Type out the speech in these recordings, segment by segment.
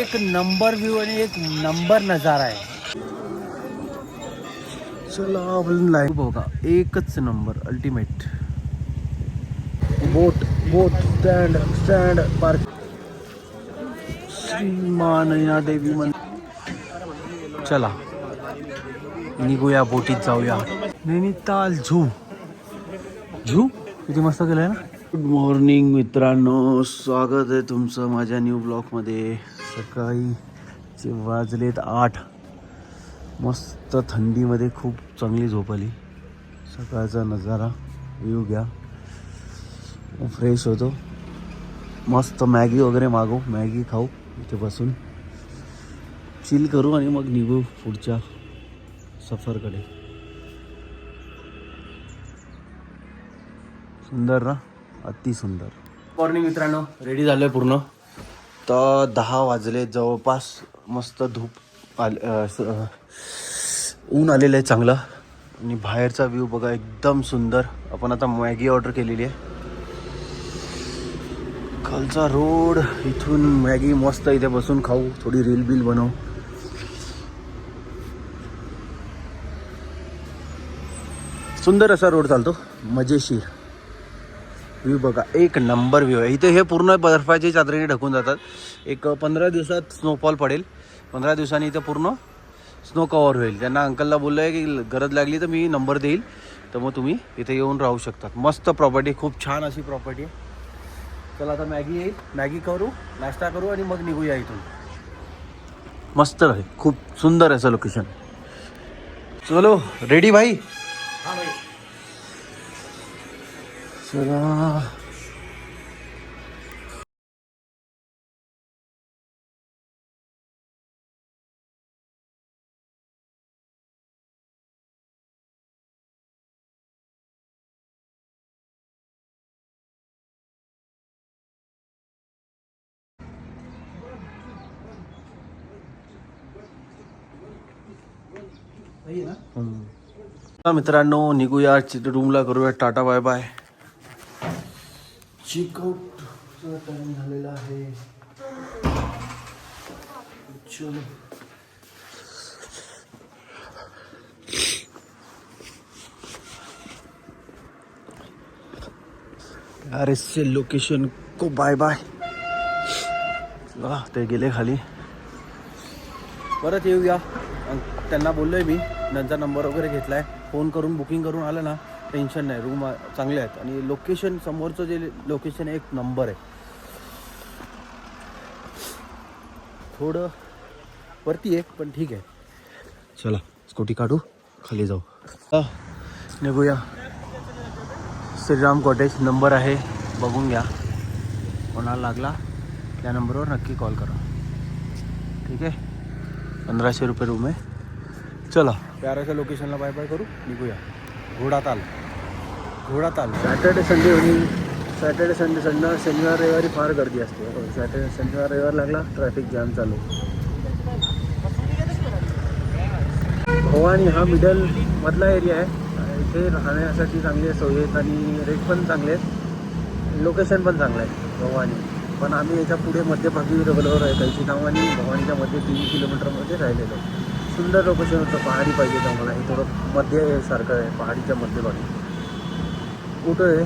एक number view आणि एक नंबर नजारा आहे. चला आपण लाईव्ह बघा. एकच नंबर अल्टिमेट. बोट स्टँड पार्क. श्री मानया देवी मंदिर. चला निघूया, बोटीत जाऊया. नैनिताल झू किती मस्त केलंय ना. गुड मॉर्निंग मित्रांनो, स्वागत आहे तुमचं माझ्या न्यू ब्लॉगमध्ये. सकाळीचे वाजलेत 8. मस्त थंडीमध्ये खूप चांगली झोप आली. सकाळचा नजारा व्ह्यू घ्या, फ्रेश होतो. मस्त मॅगी वगैरे मागवू, मॅगी खाऊ, इथे बसून चिल करू आणि मग निघू पुढच्या सफरकडे. सुंदर ना, अति सुंदर. मॉर्निंग मित्रांनो, रेडी झालो आहे पूर्ण. तर 10 वाजले जवळपास. मस्त धूप ऊन आलेलं आहे चांगलं आणि बाहेरचा व्ह्यू बघा एकदम सुंदर. आपण आता मॅगी ऑर्डर केलेली आहे. खालचा रोड, इथून मॅगी मस्त इथे बसून खाऊ, थोडी रील बिल बनवू. सुंदर असा रोड चालतो, मजेशीर. व्ह्यू बघा, एक नंबर व्ह्यू आहे इथे. हे पूर्ण बर्फाची चादरीने ढकून जातात. एक 15 दिवसात स्नोफॉल पडेल. 15 दिवसांनी इथे पूर्ण स्नो कव्हर होईल. त्यांना अंकलला बोललो आहे की गरज लागली तर मी नंबर देईल, तर मग तुम्ही इथे येऊन राहू शकतात. मस्त प्रॉपर्टी, खूप छान अशी प्रॉपर्टी आहे. चला आता मॅगी येईल, मॅगी करू, नाश्ता करू आणि मग निघूया इथून. मस्त आहे, खूप सुंदर असं लोकेशन. चलो रेडी भाई. हाँ भाई. चला मित्रांनो, निघूया रूमला, करूया टाटा बाय बाय. चेकआउटचा टाइम झालेला आहे. चलो यार, इससे लोकेशन को बाय बाय. ते गेले खाली. परत येऊया. त्यांना बोललोय मी, त्यांचा नंबर वगैरे घेतलाय. फोन करून बुकिंग करून आलं ना, टेन्शन नाही. रूम चांगले आहेत आणि लोकेशन, समोरचं जे लोकेशन आहे एक नंबर आहे. थोडं वरती आहे पण ठीक आहे. चला स्कूटी काढू, खाली जाऊ. निघूया. श्रीराम कॉटेज नंबर आहे, बघून घ्या. कोणाला लागला त्या नंबरवर नक्की कॉल करा. ठीक आहे. 1500 रुपये रूम आहे. चला प्याराच्या लोकेशनला बाय बाय करू, निघूया. घोडाताल. सॅटर्डे संडे होईल. सॅटर्डे संडे शनिवार रविवारी फार गर्दी असते. सॅटर्डे शनिवार रविवार लागला ट्रॅफिक जाम चालू. भवानी हा मिडल मधला एरिया आहे. इथे राहण्यासाठी चांगले सोयी आहेत आणि रेट पण चांगले आहेत. लोकेशन पण चांगलं आहे भवानी. पण आम्ही याच्या पुढे मध्यभागी रगलवर आहे. कैची गाव आणि भवानीच्या मध्ये 3 किलोमीटरमध्ये राहिलेलो. सुंदर लोकेशन होतं. पहाडी पाहिजे तर मला. हे थोडं मध्ये सारखं आहे, पहाडीच्या मध्यभागी. कुठं आहे,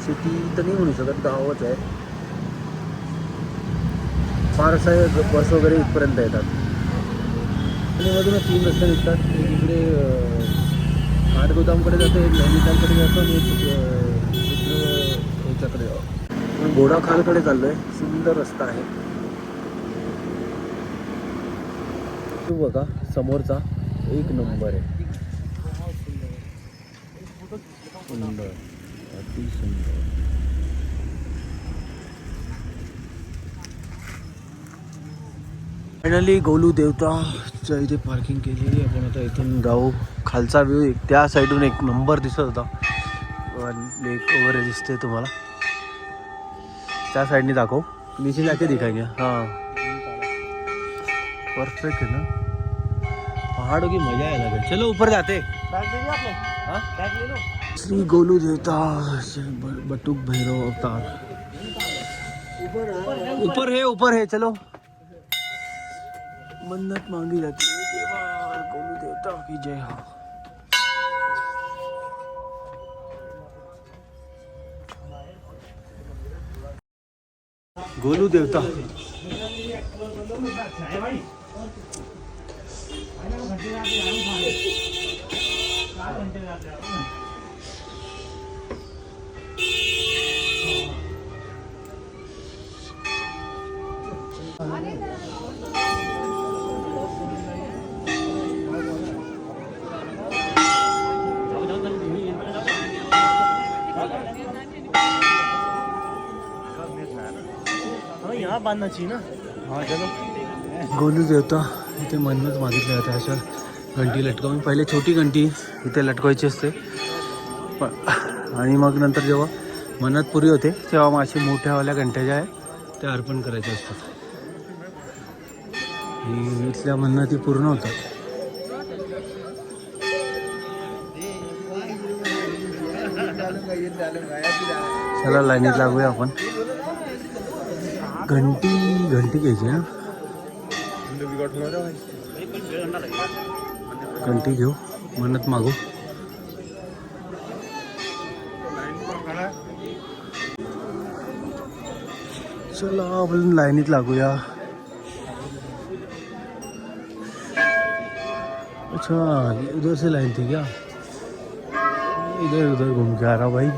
सिटी तर नाही म्हणू शकत, गावच आहे. फारसा बस वगैरे इथपर्यंत येतात आणि मधूनच 3 रस्ते निघतात. इकडे आडगोदामकडे जातो, एक नैनितालकडे जातो आणि एक ह्याच्याकडे जातो. घोडाखालकडे चाललो आहे. सुंदर रस्ता आहे. तू बघा समोरचा एक नंबर आहे. सुंदर, अति सुंदर. फायनली गोलू देवताच्या इथे पार्किंग केलेली. आपण आता इथून जाऊ. खालचा व्ह्यू त्या साईडून एक नंबर दिसत होता. लेक वगैरे दिसते तुम्हाला. त्या साइड दाखव, नीचे जाके दिखाएंगे. हाँ परफेक्ट है ना. पहाड़ों की मजा है लगे. चलो ऊपर जाते. श्री गोलू देवता बटुक भैरव अवतार. ऊपर है चलो. मन्नत मांगी जाती है देवा गोलू देवता की जय हो. गोलू देवता. यहाँ बांधना चाहिए ना. हाँ चलो. गोलू देवता इथे मन्नत मागितली होती अशा घंटी लटकव. मी पहिले छोटी घंटी इथे लटकवायची असते आणि मग नंतर जेव्हा मन्नत पुरी होते तेव्हा मग अशी मोठ्यावाल्या घंट्या ज्या आहे त्या अर्पण करायच्या असतात. आणि इथल्या मन्नती पूर्ण होतात. चला लाईनीत लागूया आपण. घंटी घ्यायची ना. घंटी घेऊ मन्नत मागू. चला आपण लाईनीत लागूया. अच्छा उधर से लाइन थी क्या. इधर उधर घूम के आ रहा भाई.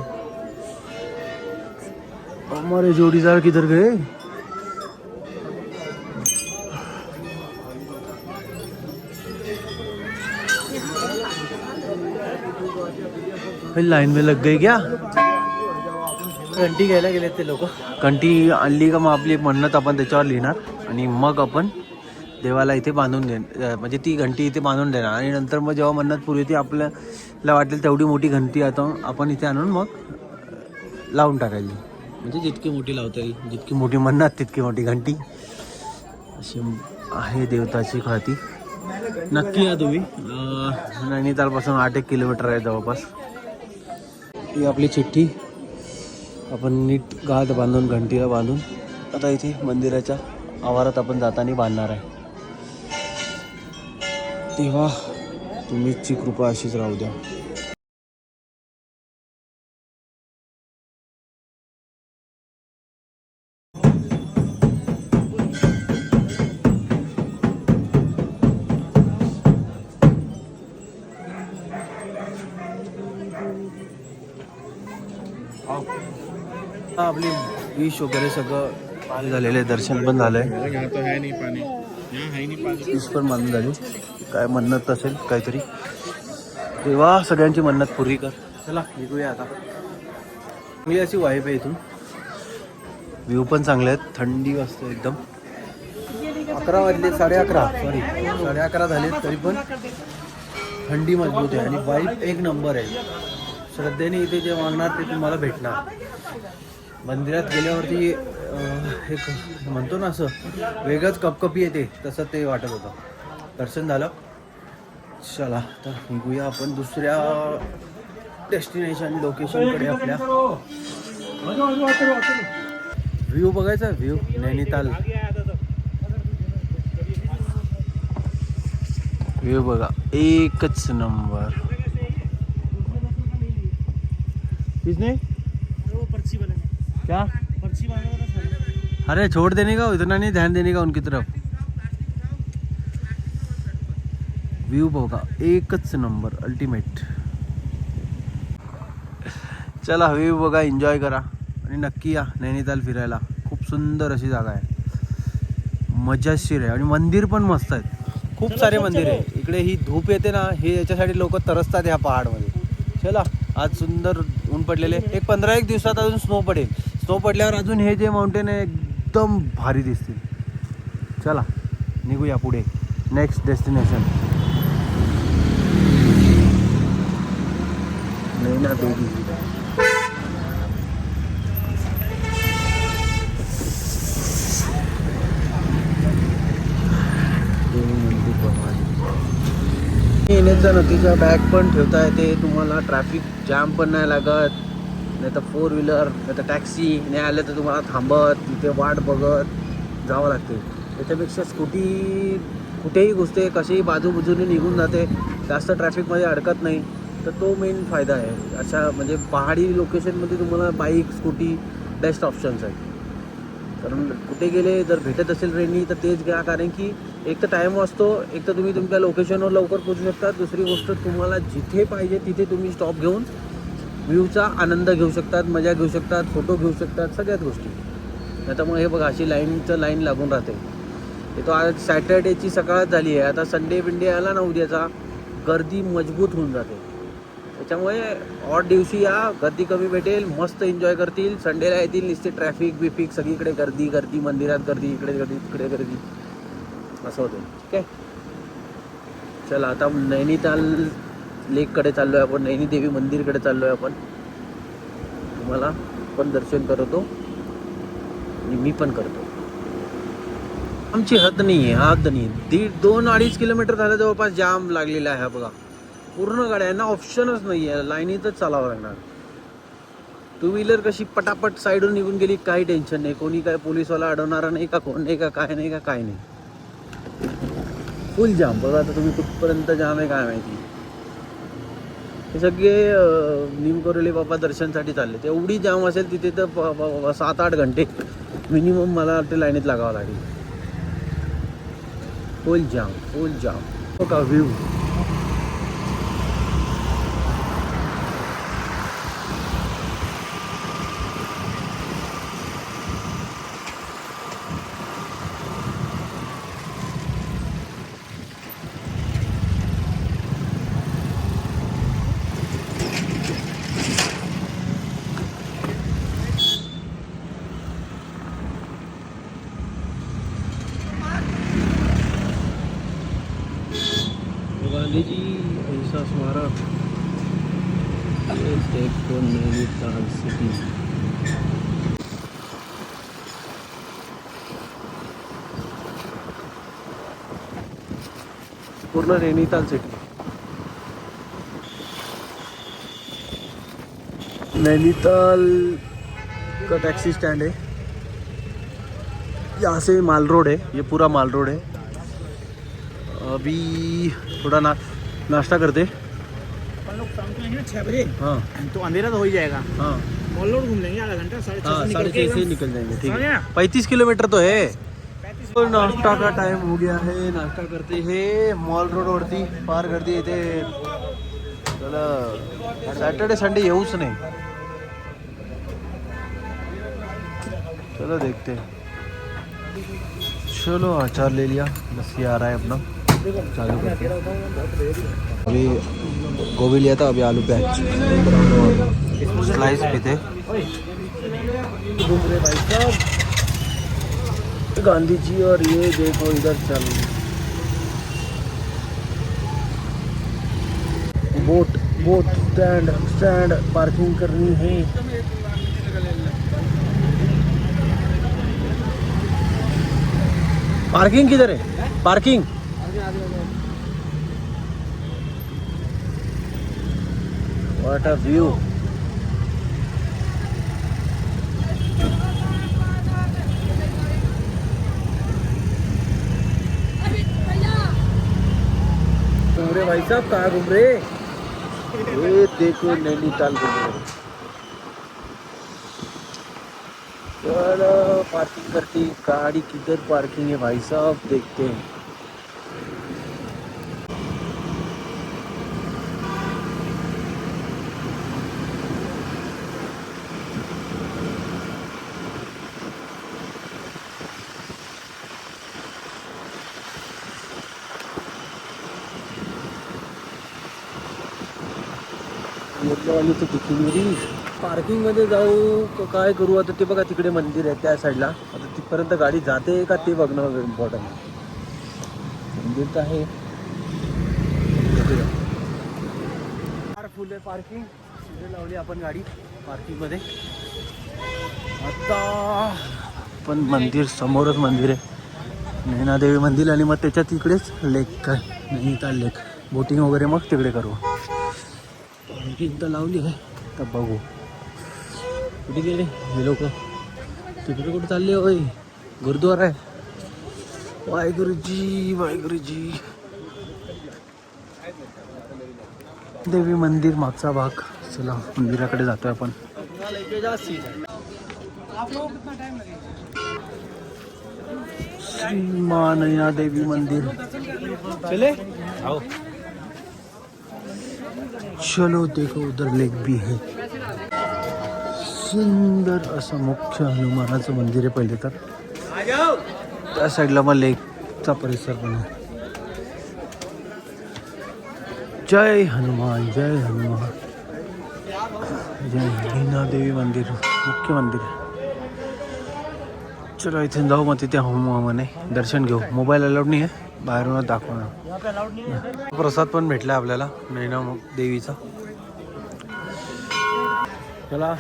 हमारे जोड़ीदार किधर गए. लाइन में लग गई क्या. घंटी घ्यायला गेले ते लोक. घंटी आणली का मग आपली मन्नत आपण त्याच्यावर लिहिणार आणि मग आपण देवाला इथे बांधून म्हणजे ती घंटी इथे बांधून देणार. आणि नंतर मग जेव्हा मन्नत पुरी होती आपल्याला वाटेल तेवढी मोठी घंटी आता आपण इथे आणून मग लावून टाकायची. म्हणजे जितकी मोठी लावता येईल, जितकी मोठी मन्नत तितकी मोठी घंटी. अशी आहे देवताची खाती. नक्की या तुम्ही. नैनितालपासून 8 किलोमीटर आहे जवळपास. ही आपली चिठ्ठी आपण नीट गाठ बांधून घंटीला बांधून आता इथे मंदिराच्या आवारात आपण जाताना बांधणार आहे. तेव्हा तुम्हीची कृपा अशीच राहू द्या. आपली विश वगैरे सगळं झालेलं आहे. दर्शन पण झालंय. विश पण मानून झाली. काय मन्नत असेल काहीतरी. तेव्हा सगळ्यांची मन्नत पुरी कर. चला निघूया आता. चांगली अशी वाईब आहे इथून. व्ह्यू पण चांगले आहेत. थंडी वाजते एकदम. 11 वाजले 11:30 झाले तरी पण थंडी मजबूत आहे आणि वाईब एक नंबर आहे. श्रद्धेने इथे जे मागणार ते तुम्हाला भेटणार. मंदिरात गेल्यावरती एक म्हणतो ना असं वेगळंच कपकपी येते तसं ते वाटत होतं. दर्शन झालं. चला तर निघूया आपण दुसऱ्या डेस्टिनेशन लोकेशनकडे. आपल्या व्ह्यू बघायचा. व्ह्यू नैनिताल व्ह्यू बघा एकच नंबर. किसने पर्ची बना क्या पर्ची बना. अरे छोड़ देने का इतना नहीं ध्यान देने का उनकी तरफ. व्यू बघा एकच नंबर अल्टिमेट. चला व्ह्यू बघा एन्जॉय करा आणि नक्की या नैनिताल फिरायला. खूप सुंदर अशी जागा आहे. मजाशीर आहे आणि मंदिर पण मस्त आहेत. खूप सारे मंदिर आहे इकडे. ही धूप येते ना हे याच्यासाठी लोक तरसतात ह्या पहाडमध्ये. चला आज सुंदर ऊन पडलेले. एक 15-1 दिवसात अजून स्नो पडेल. स्नो पडल्यावर अजून हे जे माउंटेन आहे एकदम भारी दिसतील. चला निघूया पुढे नेक्स्ट डेस्टिनेशन. नैना देवी. येण्याचा नदीचा बॅग पण ठेवता येते तुम्हाला. ट्रॅफिक जॅम पण नाही लागत. नाही तर 4 व्हीलर नाही तर टॅक्सी नाही आलं तर तुम्हाला थांबत तिथे वाट बघत जावं लागते. त्याच्यापेक्षा स्कूटी कुठेही घुसते, कशीही बाजूबाजूने निघून जाते, जास्त ट्रॅफिकमध्ये अडकत नाही. तर तो मेन फायदा आहे. अशा म्हणजे पहाडी लोकेशनमध्ये तुम्हाला बाईक स्कूटी बेस्ट ऑप्शन्स आहेत. कारण कुठे गेले जर भेटत असेल रेनी तर तेच घ्या, कारण की एक तर टाईम वाचतो, एक तर तुम्ही तुमच्या लोकेशनवर लवकर पोहोचू शकता. दुसरी गोष्ट तुम्हाला जिथे पाहिजे तिथे तुम्ही स्टॉप घेऊन व्ह्यूचा आनंद घेऊ शकतात, मजा घेऊ शकतात, फोटो घेऊ शकतात, सगळ्याच गोष्टी. त्याच्यामुळे हे बघा अशी लाईन लागून राहते. हे तो आज सॅटर्डेची सकाळच झाली आहे. आता संडे बिंडे आला ना उद्याचा, गर्दी मजबूत होऊन जाते. त्याच्यामुळे ऑड दिवशी या, गर्दी कमी भेटेल, मस्त एन्जॉय करतील. संडेला येतील, नुसते ट्रॅफिक बिफिक सगळीकडे गर्दी, मंदिरात गर्दी, इकडे गर्दी तिकडे गर्दी, असं होतं. ठीक आहे, चला आता नैनिताल लेककडे चाललो आहे आपण, नैनी देवी मंदिरकडे चाललो आहे आपण. तुम्हाला पण दर्शन करतो आणि मी पण करतो. आमची हद्द नाही आहे. 2-2.5 किलोमीटर झालं जवळपास जाम लागलेला आहे. बघा पूर्ण गाड्यांना ऑप्शनच नाही आहे, लाईनीतच चालावं लागणार. टू व्हीलर कशी पटापट साईडून निघून गेली, काही टेन्शन नाही. कोणी काय पोलीसवाला अडवणारा नाही का, कोण नाही का, काय नाही का, काय नाही. फुल जाम. बघा आता तुम्ही कुठपर्यंत जाम आहे काय माहिती. हे सगळे निमकरोली बाबा दर्शनसाठी चालले. ते एवढी जाम असेल तिथे तर 7-8 घंटे मिनिमम मला ते लाईनीत लागावं लागेल. फुल जाम. बघा व्ह्यू. गांधी जी ऐसा स्मारक, ये देखो नैनीताल सिटी. पूर्ण नैनीताल सिटी. नैनीताल का टैक्सी स्टैंड है. यहाँ से माल रोड है, ये पूरा माल रोड है. अभी थोड़ा नाश्ता करते. अपन लोग शाम को आएंगे ना 6 बजे. हाँ तो अंधेरा तो हो ही जाएगा. हाँ मॉल रोड घूम लेंगे आधा घंटा, 6:30 से निकल जाएंगे. ठीक समझ है, गया? 35 किलोमीटर तो है. तो नाश्ता का टाइम हो गया है. नाश्ता करते हैं. मॉल रोड वरती फार गर्दी येते. चला सॅटर्डे संडे येऊच नाही. चलो देखते हैं. चलो अचार ले लिया, लस्सी आ रहा है अपना, चालू करते हैं. अभी गोभी लिया था, अभी आलू प्याज स्लाइस भी थे. घूम रहे भाई साहब गांधी जी. और ये देखो इधर चल बोट स्टैंड पार्किंग करनी है. पार्किंग किधर है? Parking what a view. घूम रहे भाई साहब, कहाँ घूम रहे? ये देखो नैनीताल घूम रहे. चलो पार्किंग करती. गाड़ी किधर पार्किंग है भाई साहब, देखते हैं. वाली तर दिखली नाही. पार्किंग मध्ये जाऊ काय करू आता, ते बघा तिकडे मंदिर आहे त्या साईडला. आता तिथपर्यंत गाडी जाते का ते बघणं इम्पॉर्टंट आहे. मंदिर तर आहे, फुल आहे पार्किंग. तिथे लावली आपण गाडी पार्किंग मध्ये. आता पण मंदिर समोरच मंदिर आहे, नैनादेवी मंदिर. आणि मग त्याच्या तिकडेच लेक, काय नैनीताल लेक, बोटिंग वगैरे मग तिकडे करू. पार्किंग तर लावली आहे, तर बघू कुठे गेले हे लोक. तिकडे कुठे चालले होय? गुरुद्वारा आहे. वाहेगुरुजी वाहेगुरुजी. देवी मंदिर मागचा भाग. चला मंदिराकडे जातोय आपण. श्री मां नैना देवी मंदिर. चले आओ. चलो देखो उधर लेक भी है. सुंदर असं मुख्य हनुमानाचं मंदिर आहे पहिले तर. त्या साईडला मग लेकचा परिसर पण आहे. जय हनुमान जय हनुमान. जय नैना देवी मंदिर मुख्य मंदिर. चलो इथे जाऊ मग तिथे हनुमाने दर्शन घेऊ. मोबाईल अलाउड नाही आहे, बाहेरूनच दाखवणार. प्रसाद पण भेटला आपल्याला नैना देवीचा. चला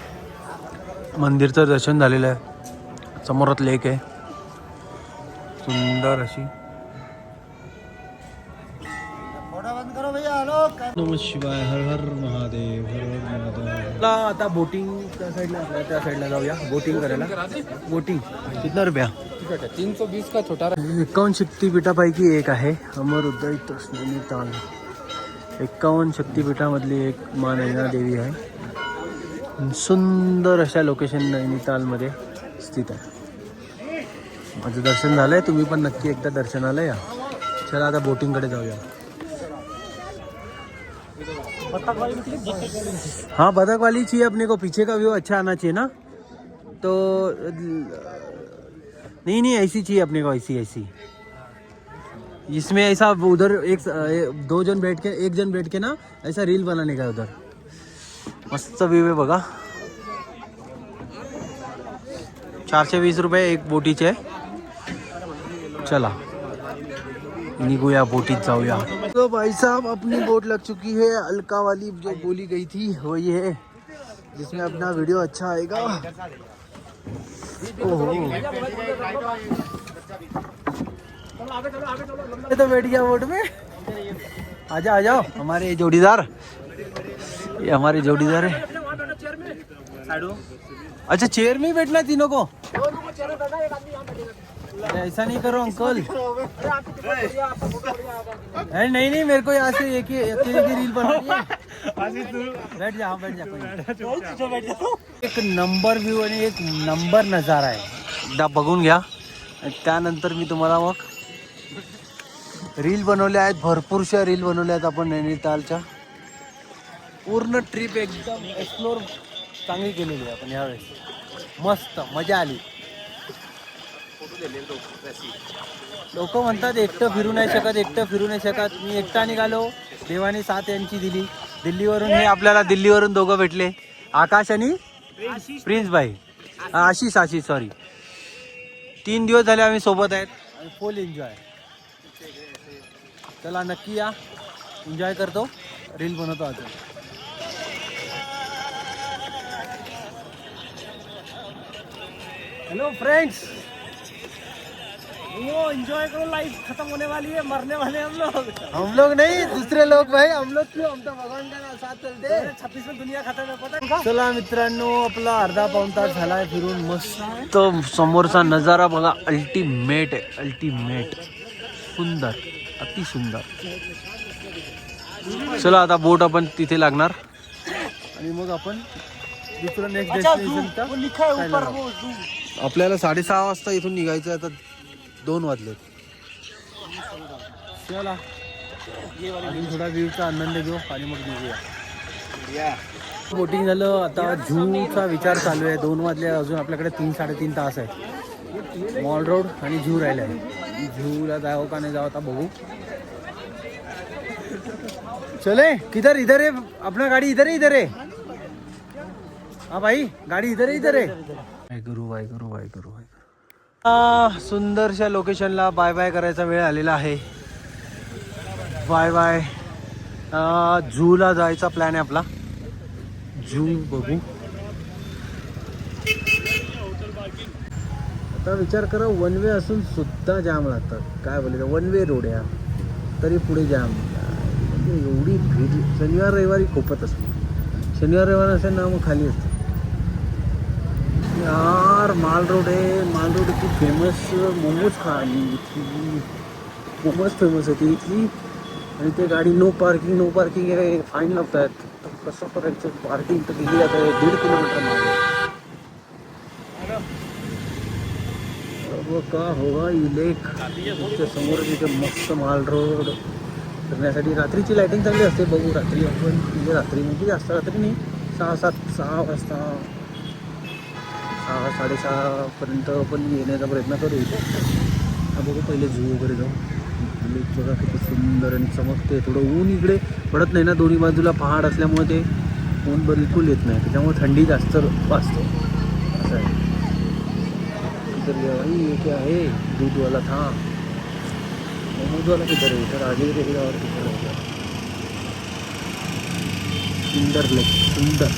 मंदिरचं दर्शन झालेलं आहे. समोरात लेक आहे सुंदर अशी. नमः शिवाय. हर हर महादेव हर हर महादेव. चला आता बोटिंग त्या साईडला जाऊया बोटिंग करायला. बोटिंग कितना रुपया? 320 का छोटा. 51 शक्तिपीठापैकी एक आहे अमर उदयित नैनिताल. 51 शक्तिपीठामधली एक मां नैना देवी आहे. सुंदर अशा लोकेशन नैनितालमध्ये स्थित आहे. माझं दर्शन झालंय. तुम्ही पण नक्की एकदा दर्शनाला या. चला आता बोटिंगकडे जाऊया. हाँ बतख वाली चाहिए अपने को. पीछे का व्यू अच्छा आना चाहिए ना. तो नहीं ऐसी चाहिए अपने को. ऐसी इसमें ऐसा उधर एक जन बैठ के ना ऐसा रील बनाने का उधर. मस्त व्यू आहे बघा. 420 रुपये एक बोटीचे. चला निगुया बोटीत जाऊया. तो भाई साहब अपनी बोट लग चुकी है. अलका वाली जो बोली गई थी वो ये है जिसमें अपना वीडियो अच्छा आएगा. ओहो तो बैठ गया बोट में. आ जाओ हमारे जोड़ीदार. ये हमारे जोड़ीदार है. अच्छा चेयर में ही बैठना है तीनों को. अरे ऐसा नहीं करो अंकल. अरे नहीं मेरे को यहाँ से एक ही रील बनानी है. बैठ जा एक नंबर व्ह्यू आणि एक नंबर नजारा आहे. एकदा बघून घ्या. त्यानंतर मी तुम्हाला मग रील बनवल्या आहेत. भरपूरशा रील बनवल्या आहेत आपण नैनितालच्या. पूर्ण ट्रिप एकदम एक्सप्लोर चांगली केलेली आहे आपण यावेळेस. मस्त मजा आली. लोक म्हणतात एकटं फिरू नाही शकत. मी एकटा निघालो. देवाने साथ यांची दिली. दिल्लीवरून हे आपल्याला दिल्लीवरून दोघं भेटले. आकाश आणि प्रिन्स भाई. आशिष सॉरी. 3 दिवस झाले आम्ही सोबत आहेत. फुल एन्जॉय. चला नक्की या. एन्जॉय करतो. रील बनवतो अजून. Hello friends. वो एंजॉय करो. लाइफ खत्म होने वाली है. मरने वाले हम लोग नहीं दूसरे लोग भाई. हम लोग क्यों. हम तो भगवान का साथ चलते. 26 में दुनिया खत्म है पता. चला मित्रांनो आपला अर्धा पाऊण तास झालाय फिरून. मस्त समोरचा नजारा बघा. अल्टिमेट आहे. अल्टिमेट सुंदर अति सुंदर. चला आता बोट आपण तिथे लागणार आणि मग आपण दुसरं नेक्स्ट डेस्टिनेशन. आपल्याला 6:30 वाजता इथून निघायचं. आता 2 वाजले. चला अजून थोडा व्ह्यूचा आनंद घेऊ आणि मग निघूया. बोटिंग झालं. आता झूचा विचार चालू आहे. 2 वाजले. अजून आपल्याकडे 3-3.5 तास आहे. मॉल रोड आणि झू राहिला आहे. झूला जावं का नाही जावं आता बघू. चले किधर इधर है अपना. गाड़ी इधर है. हाँ भाई गाड़ी इधर है. वाहेगुरु. सुंदरशा लोकेशनला बाय बाय करायचा वेळ आलेला आहे. बाय. झूला जायचा प्लॅन आहे आपला. झू बघू. आता विचार करा. 1 वे असून सुद्धा जाम लागतात. काय बोलायचं. 1 वे रोड या तरी पुढे जाम. एवढी भीड. शनिवार रविवारी खूपच असते. शनिवार रविवार असेल ना मग खाली असते यार. यार माल रोड आहे. माल रोड इथली फेमस मोमोज खाली इथली मोमोज फेमस होती इथली. आणि ते गाडी नो पार्किंग आहे. फाईन लावतात. तर कसं करायचं? पार्किंग तर दिली जात आहे 1.5 किलोमीटर मागे. अब का होगा इलेक तुमच्या समोर तिथे मस्त माल रोड करण्यासाठी रात्रीची लाईटिंग चांगली असते. बघू रात्री आपण म्हणजे रात्री म्हणजे जास्त रात्री नाही 6 वाजता 6-6:30 आपण येण्याचा प्रयत्न करू. हा बघू पहिले झू वगैरे जाऊ. लेक बघा किती सुंदर आणि चमकते. थोडं ऊन इकडे पडत नाही ना, दोन्ही बाजूला पहाड असल्यामुळे ते ऊन बिलकुल येत नाही, त्याच्यामुळे थंडी जास्त वाजते असं आहे. इधर भाई ये क्या है? दूध वाला था. मोमोज वाला किधर है? इधर आगे रहेगा और किधर रहेगा? सुंदर लेक सुंदर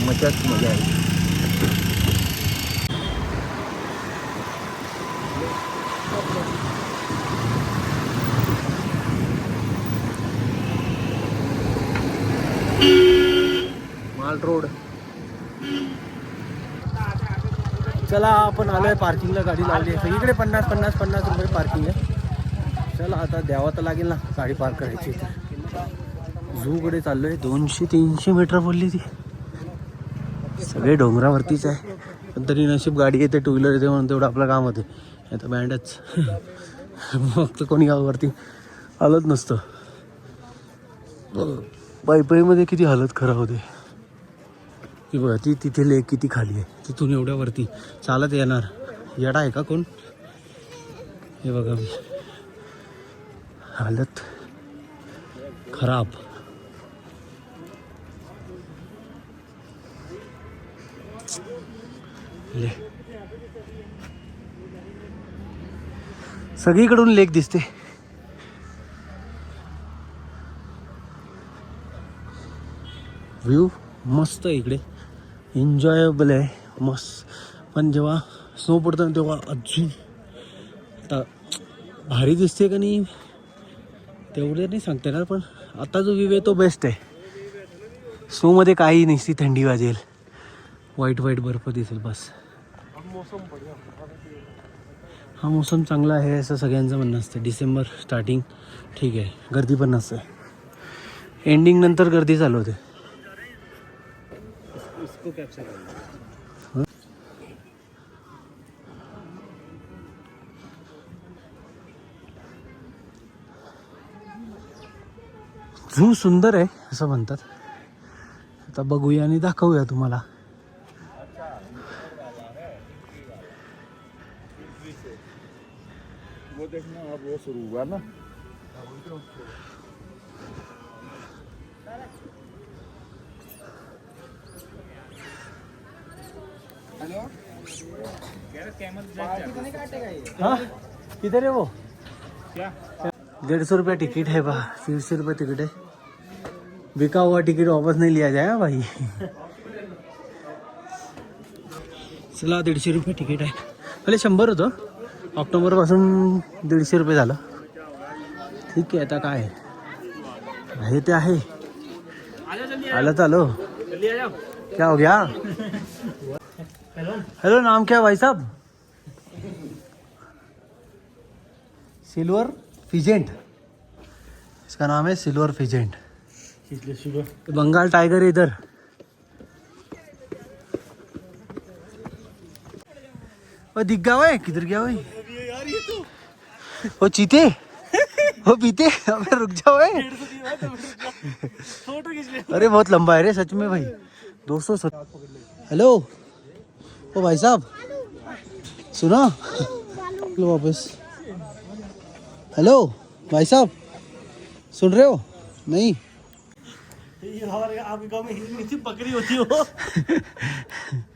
मजाच मजा आहे. माल रोड. चला आपण आलोय पार्किंगला. गाडी लावली आहे सगळीकडे 50 रुपये पार्किंग आहे. चला आता द्यावं तर लागेल ना गाडी पार्क करायची. झूकडे चाललोय. 200-300 मीटर बोलली ती. सगळे डोंगरावरतीच आहे, पण तरी नशीब गाडी येते, टू व्हीलर येते म्हणून तेवढं आपलं काम होते. आता बँडच मग तर कोणी गावावरती आलंच नसतं. पायीमध्ये किती हालत खराब होते. की बघा ती तिथे लेक किती खाली आहे. तिथून एवढ्या वरती चालत येणार येडा आहे का कोण? हे बघा हालत खराब. ले सगळीकडून लेक दिसते. व्ह्यू मस्त आहे इकडे, एन्जॉयबल आहे मस्त. पण जेव्हा स्नो पडतं ना तेव्हा अजून आता भारी दिसते का नाही तेवढं नाही सांगता येणार, पण आता जो व्ह्यू आहे तो बेस्ट आहे. स्नोमध्ये काही नसती, थंडी वाजेल, वाईट बर्फ दिसेल बस. हा मोसम चांगला आहे असं सगळ्यांचं म्हणणं असतं. डिसेंबर स्टार्टिंग ठीक आहे, गर्दी पण नसते. एंडिंग नंतर गर्दी चालू होते. झू सुंदर आहे असं म्हणतात. आता बघूया आणि दाखवूया तुम्हाला. वो देखना अब वो शुरू हुआ ना. हाँ किधर है वो? क्या 150 रुपया टिकट है बा. 150 रुपये टिकट है. बिका हुआ टिकट वापस नहीं लिया जाएगा भाई. चला 150 रुपये तिकीट आहे. पहिले 100 होतं. ऑक्टोबरपासून 150 रुपये झालं. ठीक आहे आता काय आहे ते आहे. आलं चालो. क्या हो गया? हेलो नाम क्या है भाई साहब? सिल्वर फिजेंट, इसका नाम है सिल्वर फिजेंट. बंगाल टाइगर है इधर. वो दिख गया है, किधर गया भाई? वो चीते वो पीते. अबे रुक जाओ. अरे बहुत लंबा है रे सच में भाई. 200. हेलो ओ भाई साहब सुनो. लो वापस. हेलो भाई साहब सुन रहे हो? नहीं आपके गाँव में हिंदी बकरी होती हो.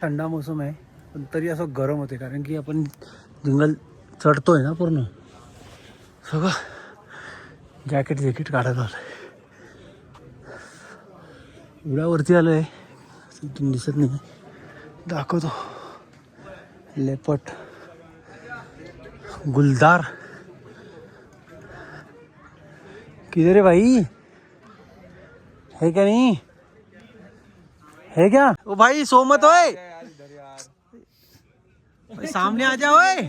थंडा मौसम आहे पण तरी असं गरम होते, कारण की आपण जंगल चढतोय ना पूर्ण. सगळं जॅकेट काढत आलं. एवढ्यावरती आलो आहे तुम्ही दिसत नाही. दाखवतो. लेपट गुलदार किधर है भाई? है क्या नहीं है क्या? ओ भाई सो मत होए. भाई सामने आ जाओ ओए।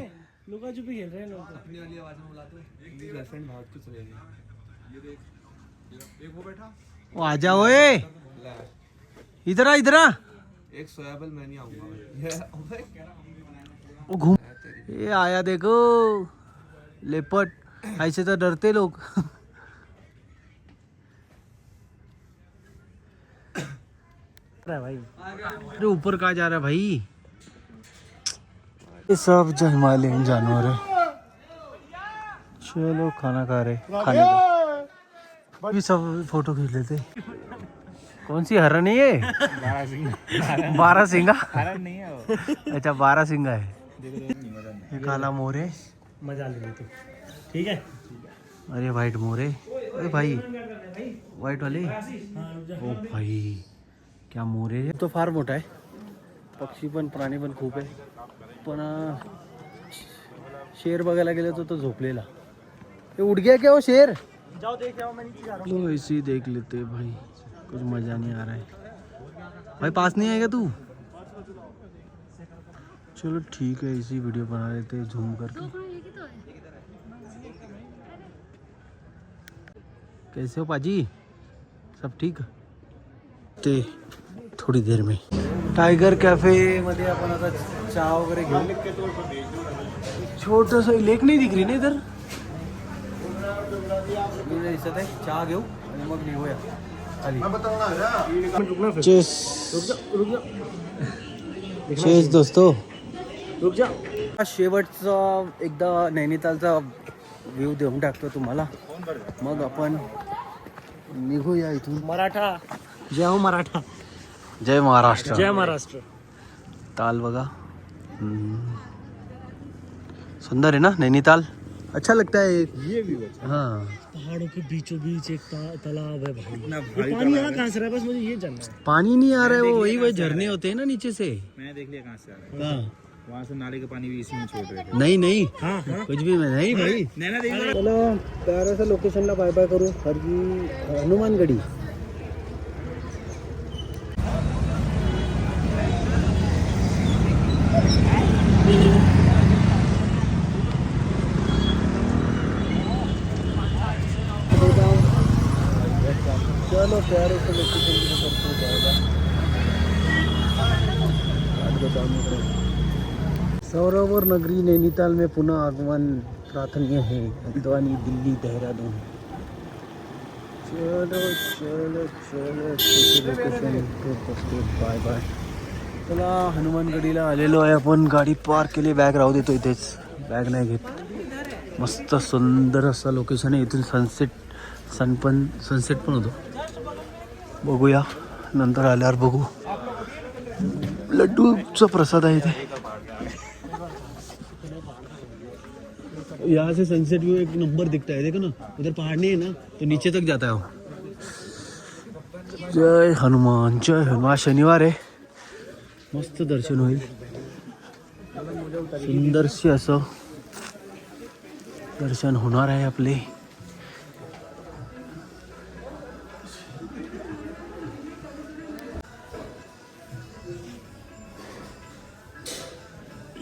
लुका छुपी खेल रहे हैं लोग। अपनी वाली आवाज में बुलाते हैं। मेरी गर्लफ्रेंड भाग के चले गई। ये देख एक वो बैठा। वो आ जाओ ओए। इधर आ इधर आ। एक सोयाबल मैं नहीं आऊंगा। वो घूम ये आया देखो लेपट, ऐसे तो डरते लोग। भाई अरे ऊपर कहाँ जा रहा है भाई? ये सब जो हिमालयन जानवर है। चलो खाना खा रहे, खाने दो। भी सब फोटो खींच लेते। कौन सी हरण है ये? 12 हरण नहीं है वो। अच्छा 12 है। ये काला मोर है। मजा ले लेते। ठीक है। अरे वाइट मोर है। अरे भाई वाइट वाले। ओ भाई क्या मोर आहे तो फार मोठा आहे. पक्षी पण प्राणी पण खूप आहे. पण शेर बघायला गेलं तो झोपलेला. ये उठ गया क्या वो शेर? जाओ देख आओ, मैं नीचे जा रहा हूँ। तो ऐसे ही देख लेते भाई, कुछ मजा नहीं आ रहा है. भाई पास नहीं आएगा तू? चलो ठीक है, इसी वीडियो बना लेते हैं झूम करके. कैसे हो पाजी? सब ठीक? ते थोड़ी देर में टाइगर कैफे मध्ये आपण आता चहा वगैरे घेऊ. छोटस लेक नाही दिख रही ना इधर. मी दिसत आहे. चहा घेऊ आणि मग निघूया खाली. चेस चेस दोस्तों. रुक जा. शेवटचा एकदा नैनितालचा व्ह्यू देऊन टाकतो तुम्हाला, मग आपण निघूया इथून. मराठा. जय हो मराठा. जय महाराष्ट्र. जय महाराष्ट्र. ताल बघा. सुंदर है ना नैनीताल. अच्छा लगता है. ये भी हाँ पहाड़ों के बीचों बीच एक तालाब है भाई. ये पानी यहाँ कहाँ से रहा है? बस मुझे ये जानना है. पानी नहीं आ रहा है. वो वही झरने होते हैं ना नीचे से. मैंने देख लिया कहाँ से आ रहा है. हाँ वहाँ से नाले का पानी भी इसी में छोड़ रहे थे. नहीं नहीं हाँ हाँ. कुछ भी मैं नहीं भाई. नैना देख लो. चलो प्यारा सा लोकेशनला बाय बाय करू. हनुमानगडी. चलो प्यारे से लोकेशन की तरफ हो जाएगा. सरोवर नगरी नैनीताल में पुनः आगमन प्रार्थनीय है. हल्द्वानी, दिल्ली, देहरादून. चलो चलो चलो लोकेशन बाय बाय. चला हनुमानगडीला आलेलो आहे आपण. गाडी पार्क केली. बॅग राहू देतो इथेच, बॅग नाही घेत. मस्त सुंदर असं लोकेशन आहे. इथून सनसेट पण होतो. बघूया नंतर आल्यावर बघू. लड्डूचा प्रसाद आहे इथे. यहाँ से सनसेट व्यू एक नंबर दिखता है. देखो ना उधर पहाड़ नहीं है ना, तो नीचे तक जाता है वो. जय हनुमान जय हनुमान. शनिवार आहे. मस्त दर्शन होईल. सुंदरसे असं दर्शन होणार आहे आपले.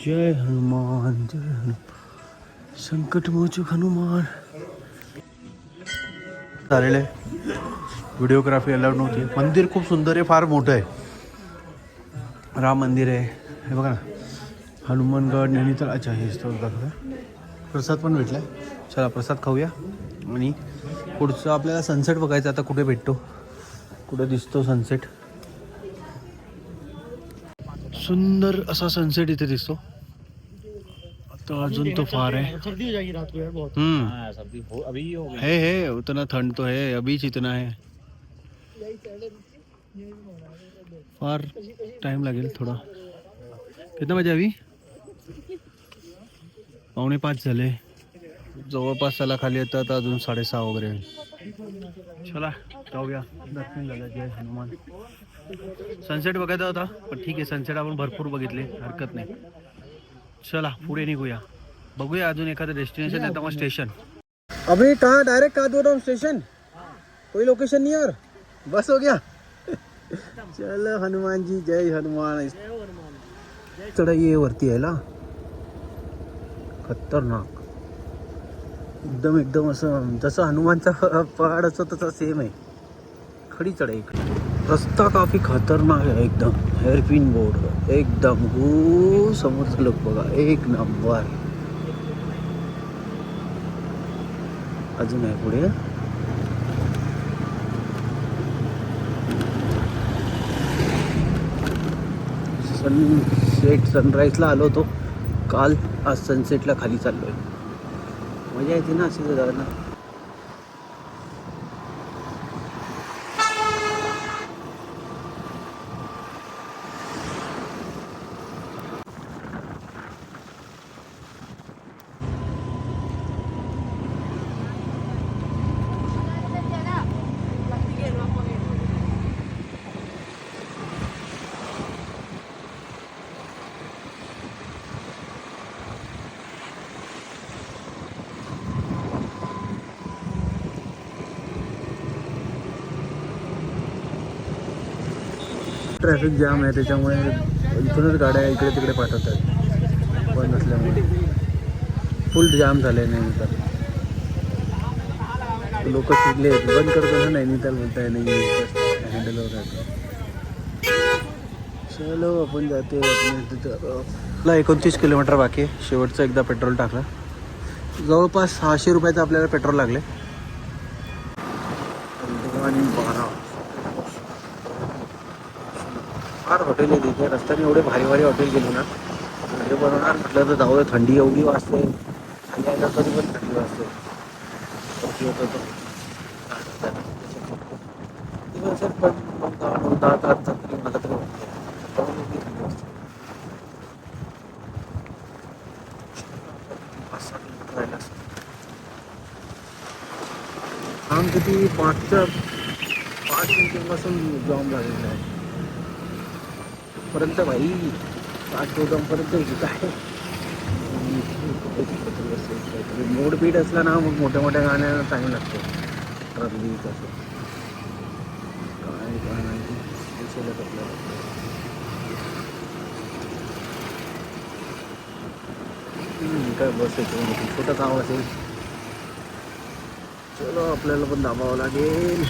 जय हनुमान जय हनुमान. संकट मोचक हनुमान. झालेलं आहे. व्हिडिओग्राफी अलाउड नव्हती. मंदिर खूप सुंदर आहे, फार मोठं आहे. राम मंदिर आहे हे बघा ना. हनुमानगड नैनीताल. अच्छा हे स्थळ दाखवलं. प्रसाद पण भेटला. चला प्रसाद खाऊया आणि पुढचं आपल्याला सनसेट बघायचं. आता कुठे भेटतो, कुठे दिसतो सनसेट. सुंदर असा सनसेट इथे दिसतो. तो अजून तो फार है. सर्दी हो जाएगी रात को यार बहुत. हाँ सर्दी अभी हो गई. है उतना ठंड तो है अभी इतना है. फार टाइम लागेल थोडा. कितना बजे अभी? 4:45 झाले. जवळपास त्याला खाली येतात अजून 6:30 वगैरे. चला जाऊया. दर्शन झालं. जय हनुमान. सनसेट बघायचा होता पण ठीक आहे, सनसेट आपण भरपूर बघितले, हरकत नाही. चला पुढे निघूया. बघूया अजून एखादं डेस्टिनेशन आहे तर मग स्टेशन. अभी कहाँ डायरेक्ट कहाँ दो रहा स्टेशन? कोई लोकेशन नहीं यार. बस हो गया. चलो हनुमान जी जय हनुमान. चढाई ये वरती आहे ना. खतरनाक एकदम एकदम असं जसं हनुमानचा पहाड असतो तसा सेम आहे. खडी चढाई. रस्ता काफी खतरनाक आहे एकदम. हेअरपिन बोर्ड एकदम हो समोरचं लोक बघा एक नंबर. अजून आहे पुढे. सनसेट सनराईजला आलो होतो काल. आज सनसेटला खाली चाललोय. मजा येते ना अशी जायला. ट्रॅफिक जाम आहे त्याच्यामुळे इथूनच गाड्या इकडे तिकडे पाठवतात बंद असल्यामुळे. फुल जाम झाले आहे नैनिताल. लोक चिडले बंद करतो ना नैनिताल बोलताय नाही हँडल होत आहे. चलो आपण जाते तिथं. 29 किलोमीटर बाकी आहे. शेवटचं एकदा पेट्रोल टाकलं. जवळपास 600 रुपयाचं आपल्याला पेट्रोल लागले. आणि 12 फार हॉटेल आहे तिथे. रस्त्याने एवढे भारी भारी हॉटेल गेले ना. व्हिडिओ बनवणार म्हटलं तर जाऊ. थंडी एवढी वाजते. खाली आलं तरी पण थंडी वाजते. पण 10 तास तरी मला तरी वाटते. काम किती 5 मिनिटांपासून जॉम झालेलं आहे पर्यंत भाई. 8 गोदामपर्यंत काय मोड बीट असला ना मग मोठ्या मोठ्या गाण्या चांगलं लागतं. ट्रबली कसं काय काय नाही आपल्याला. काय बस येतो छोटं काम असेल. चलो आपल्याला पण दाबावं लागेल.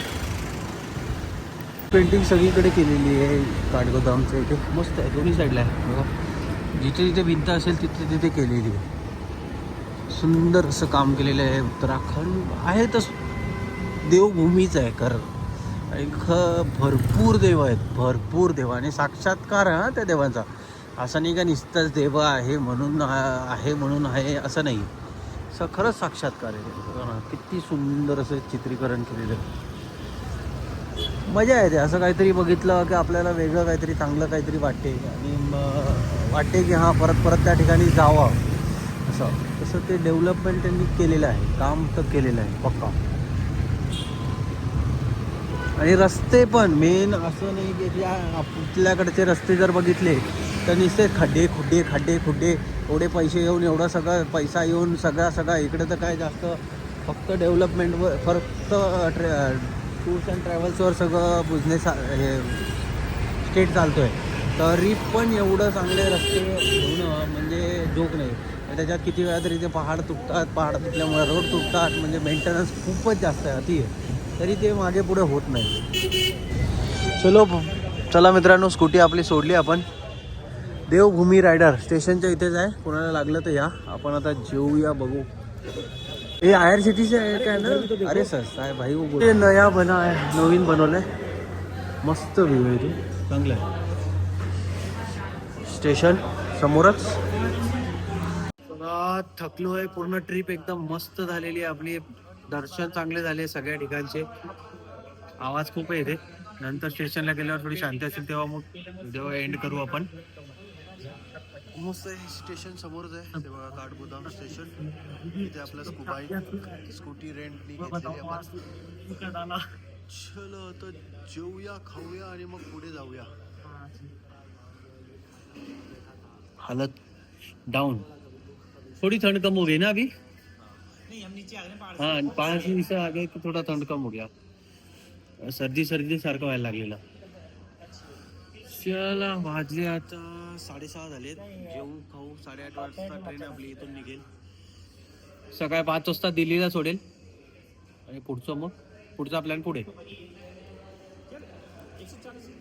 पेंटिंग सगळीकडे केलेली आहे काठगोदामच्या इथे. मस्त आहे दोन्ही साईडला आहे बघा. जिथे जिथे भिंत असेल तिथे तिथे केलेली आहे. सुंदर असं काम केलेलं आहे. उत्तराखंड आहे तर देवभूमीच आहे खरं. एक भरपूर देव आहेत. भरपूर देव आणि साक्षात्कार आहे त्या देवांचा. असं नाही का नुसतंच देव आहे म्हणून आहे असं नाही. खरंच साक्षात्कार आहे. किती सुंदर असं चित्रीकरण केलेलं आहे. मजा येते असं काहीतरी बघितलं की आपल्याला वेगळं काहीतरी चांगलं काहीतरी वाटते. आणि वाटते की हां परत परत त्या ठिकाणी जावं असं. तसं ते डेव्हलपमेंट त्यांनी केलेलं आहे. काम तर केलेलं आहे पक्का. आणि रस्ते पण मेन असं नाही की आपल्याकडचे रस्ते जर बघितले तर नुसते खड्डे खुड्डे खड्डे खुड्डे. एवढे पैसे येऊन एवढा सगळा पैसा येऊन सगळा इकडे तर काय जास्त फक्त डेव्हलपमेंटवर फक्त टूर्स अँड ट्रॅव्हल्सवर सगळं बिझनेस हे स्टेट चालतो आहे. तरी पण एवढं चांगले रस्ते होणं म्हणजे जोक नाही. त्याच्यात किती वेळा तरी ते पहाड तुटतात. पहाड तुटल्यामुळे रोड तुटतात. म्हणजे मेंटेनन्स खूपच जास्त आहे अति आहे. तरी ते मागे पुढे होत नाही. चला मित्रांनो स्कूटी आपली सोडली आपण. देवभूमी रायडर स्टेशनच्या इथेच आहे. कोणाला लागलं तर या. आपण आता जेऊया बघू. हे IRCTC आहे काय ना. अरे सर काय भाई वो ते नया बना आहे. नवीन बनवलं आहे. मस्त व्ह्यू आहे ते. चांगलं आहे. स्टेशन समोरच. थकलो आहे. पूर्ण ट्रिप एकदम मस्त झालेली आहे आपली. दर्शन चांगले झाले सगळ्या ठिकाणचे. आवाज खूप आहे इथे. नंतर स्टेशनला गेल्यावर थोडी शांती असेल तेव्हा एंड करू आपण. मस्त आहे. स्टेशन समोरच आहे ते बघा. काठगोदाम स्टेशन. इथे आपलं स्कूटी रेंटनी घेतलेली आपण. चलो तर जेऊया खाऊया आणि मग पुढे जाऊया. हालत डाउन. थोड़ी ठंड कम हो गई ना अभी. नहीं हम नीचे आ गए हाँ 5 मिनट से आगे तो थोड़ा ठंड कम हो गया. सर्दी सारखं व्हायला लागलेलं. चला वाजले आता 6:30 झालेत. जेवू खाऊ 8:30 वाजता ट्रेन आपली इथून निघेल. सकाळी 5 वाजता दिल्लीला सोडेल आणि पुढचा प्लॅन पुढे.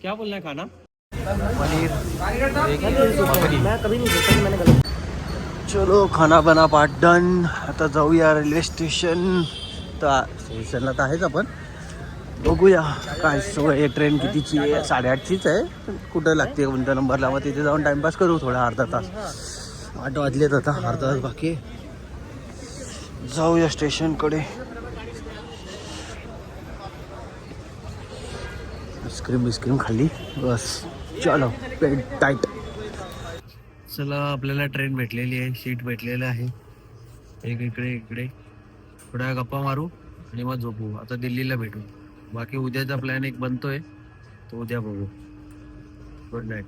क्या बोलना है खाना? चलो खाना बना पाठ डन. आता जाऊया रेल्वे स्टेशन. स्टेशनला तर आहेच आपण. बघूया काय सोय आहे. ट्रेन कितीची आहे? 8:30चीच आहे. कुठं लागते कोणत्या नंबरला? मग तिथे जाऊन टाइमपास करू थोडा अर्धा तास. 8 वाजलेत आता, अर्धा तास बाकी आहे. जाऊया स्टेशनकडे. आईस्क्रीम खाल्ली बस. चलो पेट टाईट. चला आपल्याला ट्रेन भेटलेली आहे. सीट भेटलेलं आहे. एक इकडे थोड्या गप्पा मारू आणि मग झोपू. आता दिल्लीला भेटू. बाकी उद्याचा प्लॅन एक बनतोय, तो उद्या बघू. Good night.